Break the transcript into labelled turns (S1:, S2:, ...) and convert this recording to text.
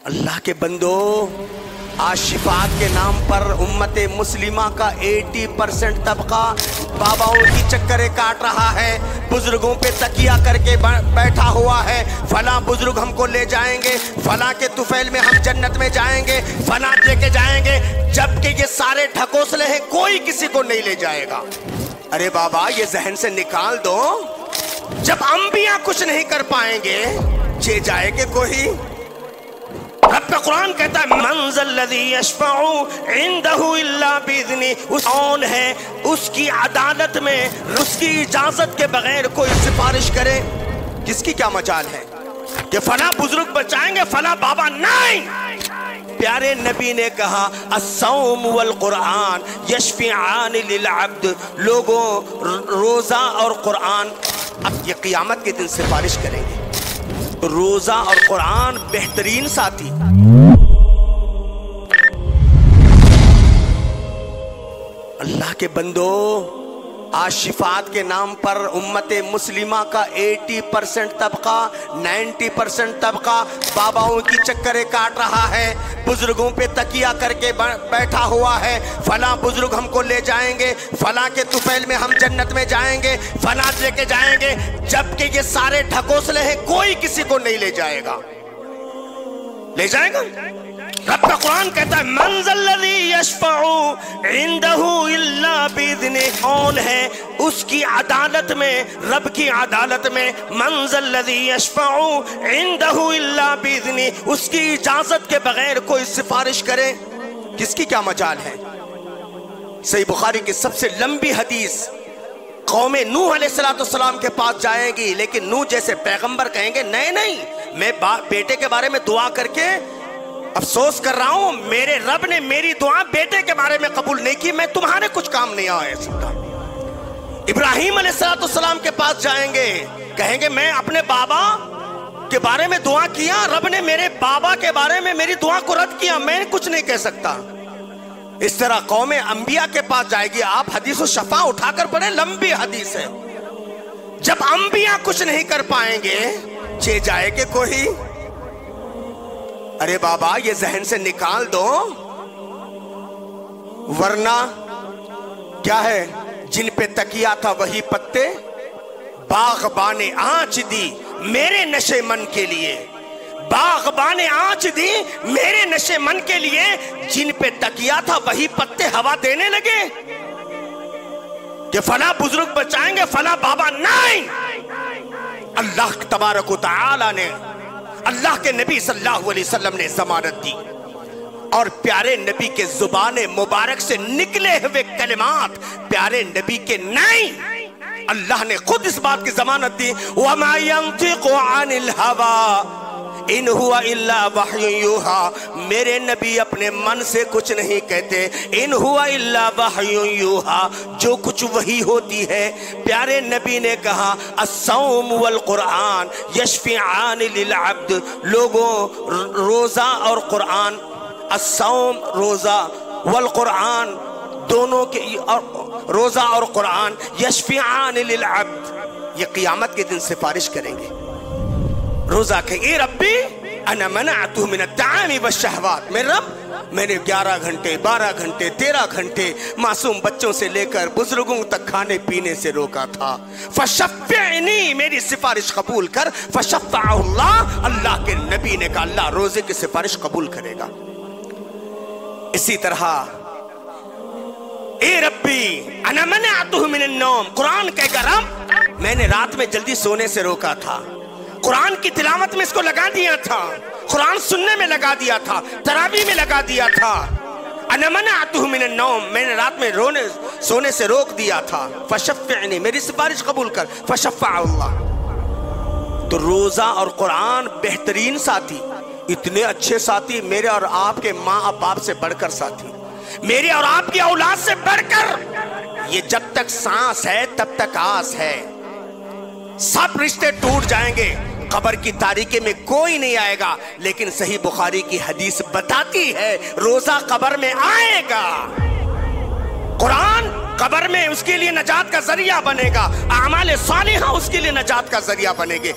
S1: اللہ کے بندو، آج شفاعت کے نام پر امت مسلمہ کا 80% طبقہ باباؤں کی چکریں کاٹ رہا ہے، بزرگوں پہ تکیہ کر کے بیٹھا ہوا ہے۔ فلاں بزرگ ہم کو لے جائیں گے، فلاں کے طفیل میں ہم جنت میں جائیں گے، فلاں لے کے جائیں گے، جبکہ یہ سارے ڈھکوسلے ہیں، کوئی کسی کو نہیں لے جائے گا۔ ارے بابا، یہ ذہن سے نکال دو، جب انبیاء کچھ نہیں کر پائیں گے، چے جائے گے کوئی؟ رب قرآن کہتا ہے من ذا الذی یشفع عندہ الا باذنہ، اس کون ہے اس کی عدالت میں اس کی اجازت کے بغیر کوئی سفارش کرے؟ کس کی کیا مجال ہے کہ فلاں بزرگ بچائیں گے، فلاں بابا؟ نہیں، پیارے نبی نے کہا الصوم والقرآن یشفعان للعبد، لوگوں روزہ اور قرآن اب یہ قیامت کے دن سفارش کریں گے۔ روزہ اور قرآن بہترین ساتھی۔ اللہ کے بندو، آج شفاعت کے نام پر امت مسلمہ کا 80% طبقہ 90% طبقہ باباؤں کی چکریں کاٹ رہا ہے، بزرگوں پہ تکیہ کر کے بیٹھا ہوا ہے۔ فلاں بزرگ ہم کو لے جائیں گے، فلاں کے طفیل میں ہم جنت میں جائیں گے، فلاں لے کے جائیں گے، جبکہ یہ سارے ڈھکوسلے ہیں، کوئی کسی کو نہیں لے جائے گا۔ لے جائے گا؟ رب کا قرآن کہتا ہے من ذا الذی یشفع عندہ الا باذنہ، کون ہے اس کی عدالت میں، رب کی عدالت میں، من ذا الذی یشفع عندہ الا باذنہ، اس کی اجازت کے بغیر کوئی سفارش کرے؟ کس کی کیا مجال ہے؟ صحیح بخاری کی سب سے لمبی حدیث، قوم نوح علیہ السلام کے پاس جائے گی، لیکن نوح جیسے پیغمبر کہیں گے نہیں، میں بیٹے کے بارے میں دعا کر کے افسوس کر رہا ہوں، میرے رب نے میری دعا بیٹے کے بارے میں قبول نہیں کی، میں تمہارے کچھ کام نہیں آیا سکتا۔ ابراہیم علیہ السلام کے پاس جائیں گے، کہیں گے میں اپنے بابا کے بارے میں دعا کیا، رب نے میرے بابا کے بارے میں میری دعا کو رد کیا، میں کچھ نہیں کہہ سکتا۔ اس طرح قوم انبیاء کے پاس جائے گی۔ آپ حدیث و شفا اٹھا کر پڑھیں، لمبی حدیث ہے۔ جب انبیاء کچھ نہیں کر پائیں گے، چے جائے گے کوئی؟ ارے بابا، یہ ذہن سے نکال دو، ورنہ کیا ہے؟ جن پہ تکیہ تھا وہی پتے، باغبان آنچ دی میرے نشے من کے لیے، باغبان آنچ دی میرے نشے من کے لیے، جن پہ تکیہ تھا وہی پتے ہوا دینے لگے کہ فلاں بزرگ بچائیں گے، فلاں بابا؟ نہیں، اللہ تبارک و تعالی نے، اللہ کے نبی صلی اللہ علیہ وسلم نے ضمانت دی، اور پیارے نبی کے زبان مبارک سے نکلے ہوئے کلمات پیارے نبی کے نہیں، اللہ نے خود اس بات کی ضمانت دی وَمَا يَنْطِقُ عَنِ الْهَوَىٰ إِنْ هُوَ إِلَّا وَحْيٌ يُوحَىٰ، میرے نبی اپنے من سے کچھ نہیں کہتے، إِنْ هُوَ إِلَّا وَحْيٌ يُوحَىٰ، جو کچھ وحی ہوتی ہے۔ پیارے نبی نے کہا الصوم والقرآن یشفعان للعبد، لوگوں روزہ اور قرآن، الصوم روزہ والقرآن دونوں کے، روزہ اور قرآن یشفعان للعبد، یہ قیامت کے دن سفارش کریں گے۔ روزہ کہیں اے ربی انا منعتو من الطعام والشہوات، میرے رب میں نے 11 گھنٹے 12 گھنٹے 13 گھنٹے معصوم بچوں سے لے کر بزرگوں تک کھانے پینے سے روکا تھا، فشفعنی، میری سفارش قبول کر، فشفع اللہ، اللہ کے نبی نے کہا اللہ روزے کی سفارش قبول کرے گا۔ اسی طرح اے ربی انا منعتو من النوم، قرآن کہے گا رب میں نے رات میں جلدی سونے سے روکا تھا، قرآن کی تلاوت میں اس کو لگا دیا تھا، قرآن سننے میں لگا دیا تھا، تراویح میں لگا دیا تھا، انا منعتہ من النوم، میں نے رات میں سونے سے روک دیا تھا، فشفعنی، میری سفارش قبول کر، فشفع اللہ۔ تو روزہ اور قرآن بہترین ساتھی، اتنے اچھے ساتھی، میرے اور آپ کے ماں باپ سے بڑھ کر ساتھی، میرے اور آپ کی اولاد سے بڑھ کر، یہ جب تک سانس ہے تب تک آس ہے، سب رشتے ٹوٹ جائیں گے، قبر کی تاریکی میں کوئی نہیں آئے گا، لیکن صحیح بخاری کی حدیث بتاتی ہے روزہ قبر میں آئے گا، قرآن قبر میں اس کے لیے نجات کا ذریعہ بنے گا، اعمال صالحہ اس کے لیے نجات کا ذریعہ بنے گے۔